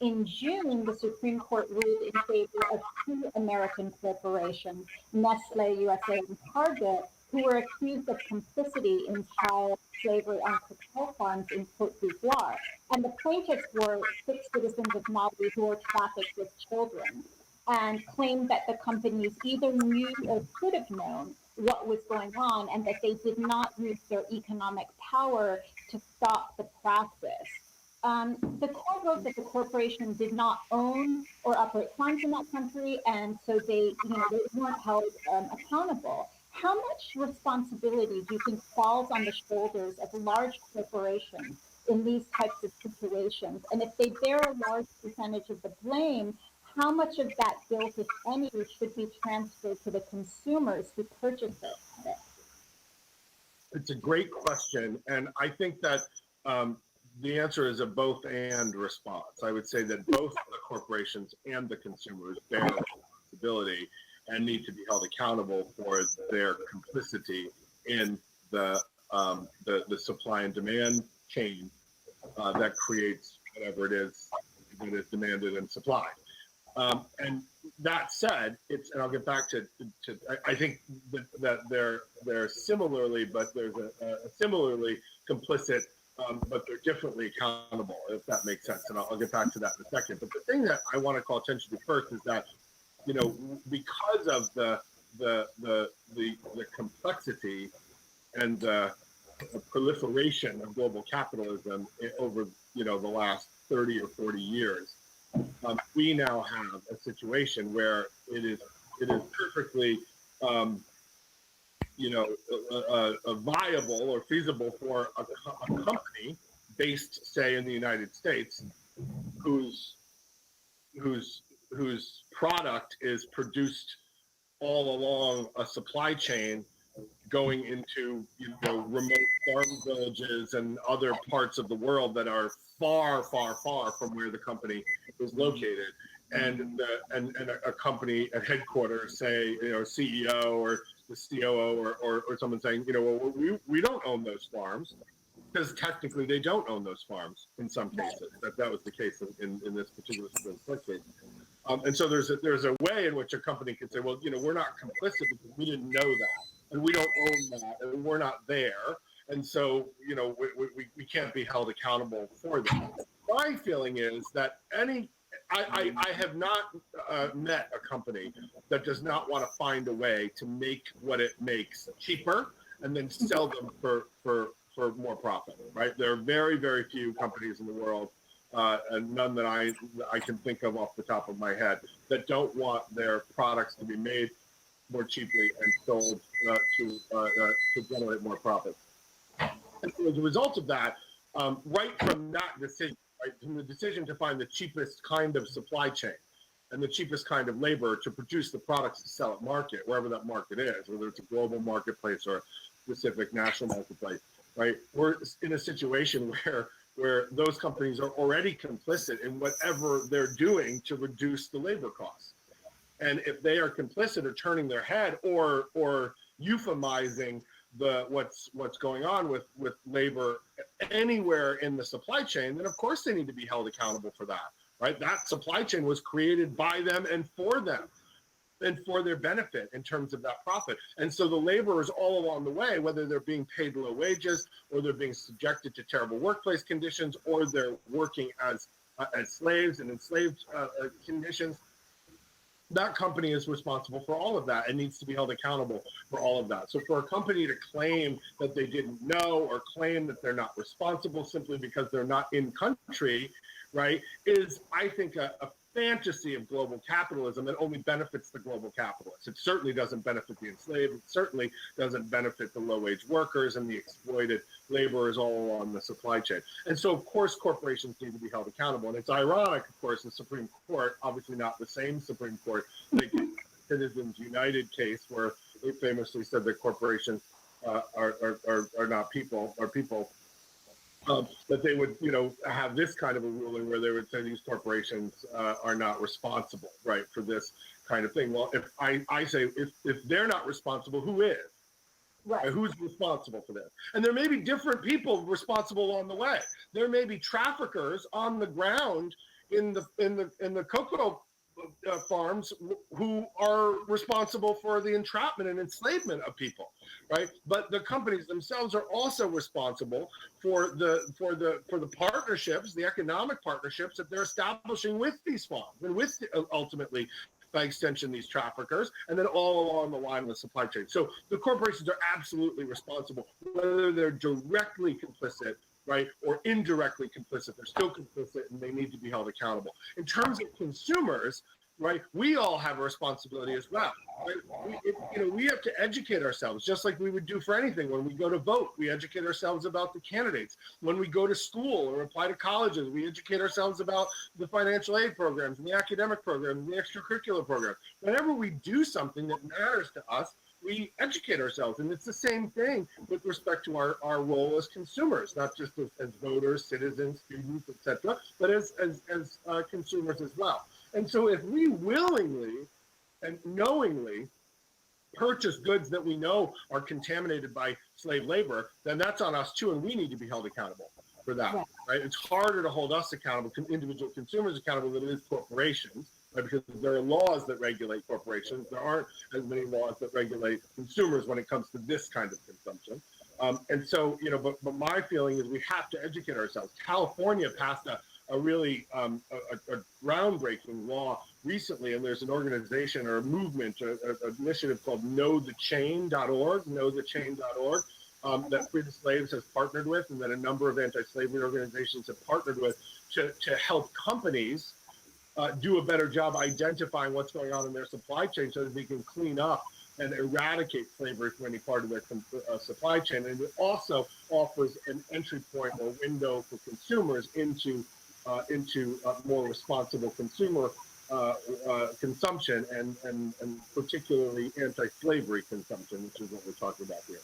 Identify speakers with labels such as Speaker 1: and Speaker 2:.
Speaker 1: in June, the Supreme Court ruled in favor of two American corporations, Nestle USA and Target, who were accused of complicity in child slavery on cacao farms in Cote d'Ivoire. And the plaintiffs were 6 citizens of Mali who were trafficked with children, and claimed that the companies either knew or could have known what was going on, and that they did not use their economic power to stop the practice. The court wrote that the corporation did not own or operate farms in that country, and so they weren't held accountable. How much responsibility do you think falls on the shoulders of large corporations in these types of situations? And if they bear a large percentage of the blame, how much of that guilt, if any, should be transferred to the consumers who purchase it?
Speaker 2: It's a great question, and I think that the answer is a both and response. I would say that both the corporations and the consumers bear responsibility and need to be held accountable for their complicity in the supply and demand chain that creates whatever it is that is demanded and supplied. And that said, and I'll get back to I think that they're similarly, but there's a similarly complicit, but they're differently accountable, if that makes sense. And I'll get back to that in a second. But the thing that I want to call attention to first is that, because of the complexity and the proliferation of global capitalism over the last 30 or 40 years, we now have a situation where it is perfectly viable or feasible for a company based, say, in the United States, whose product is produced all along a supply chain going into remote farm villages and other parts of the world that are far, far, far from where the company is located, and a company at headquarters, say, CEO or the COO or someone saying, well, we don't own those farms, because technically they don't own those farms in some cases. That was the case in this particular case. And so there's a way in which a company could say, well, we're not complicit because we didn't know that, and we don't own that, and we're not there, and so we can't be held accountable for that. My feeling is that I have not met a company that does not want to find a way to make what it makes cheaper and then sell them for more profit. Right? There are very, very few companies in the world, and none that I can think of off the top of my head, that don't want their products to be made more cheaply and sold to generate more profit. And so as a result of that, right from that decision, from the decision to find the cheapest kind of supply chain and the cheapest kind of labor to produce the products to sell at market, wherever that market is, whether it's a global marketplace or a specific national marketplace, right? We're in a situation where those companies are already complicit in whatever they're doing to reduce the labor costs. And if they are complicit or turning their head or euphemizing what's going on with labor anywhere in the supply chain, then of course they need to be held accountable for that, right? That supply chain was created by them and for them and for their benefit in terms of that profit. And so the laborers all along the way, whether they're being paid low wages or they're being subjected to terrible workplace conditions or they're working as slaves in enslaved conditions, that company is responsible for all of that and needs to be held accountable for all of that. So for a company to claim that they didn't know or claim that they're not responsible simply because they're not in country, right, is, I think, a fantasy of global capitalism that only benefits the global capitalists. It certainly doesn't benefit the enslaved. It certainly doesn't benefit the low-wage workers and the exploited laborers all along the supply chain. And so, of course, corporations need to be held accountable. And it's ironic, of course, the Supreme Court, obviously not the same Supreme Court, the Citizens United case, where they famously said that corporations are not people, are people. That they would, have this kind of a ruling where they would say these corporations are not responsible, right, for this kind of thing. Well, if I say if they're not responsible, who is? Right. Who's responsible for this? And there may be different people responsible on the way. There may be traffickers on the ground in the cocoa farms who are responsible for the entrapment and enslavement of people, right? But the companies themselves are also responsible for the partnerships, the economic partnerships that they're establishing with these farms and with ultimately, by extension, these traffickers, and then all along the line of the supply chain. So the corporations are absolutely responsible, whether they're directly complicit, right, or indirectly complicit. They're still complicit, and they need to be held accountable. In terms of consumers, right, we all have a responsibility as well. Right? We have to educate ourselves, just like we would do for anything. When we go to vote, we educate ourselves about the candidates. When we go to school or apply to colleges, we educate ourselves about the financial aid programs and the academic programs and the extracurricular programs. Whenever we do something that matters to us, we educate ourselves. And it's the same thing with respect to our role as consumers, not just as voters, citizens, students, etc., but as consumers as well. And so if we willingly and knowingly purchase goods that we know are contaminated by slave labor, then that's on us too, and we need to be held accountable for that, right? It's harder to hold us accountable, individual consumers accountable, than it is corporations, right? Because there are laws that regulate corporations. There aren't as many laws that regulate consumers when it comes to this kind of consumption. And so, but my feeling is we have to educate ourselves. California passed a really a groundbreaking law recently, and there's an organization or a movement, an initiative called knowthechain.org, that Free the Slaves has partnered with, and that a number of anti-slavery organizations have partnered with to help companies do a better job identifying what's going on in their supply chain so that they can clean up and eradicate slavery from any part of their supply chain. And it also offers an entry point or window for consumers into more responsible consumer consumption and particularly anti-slavery consumption, which is what we're talking about here.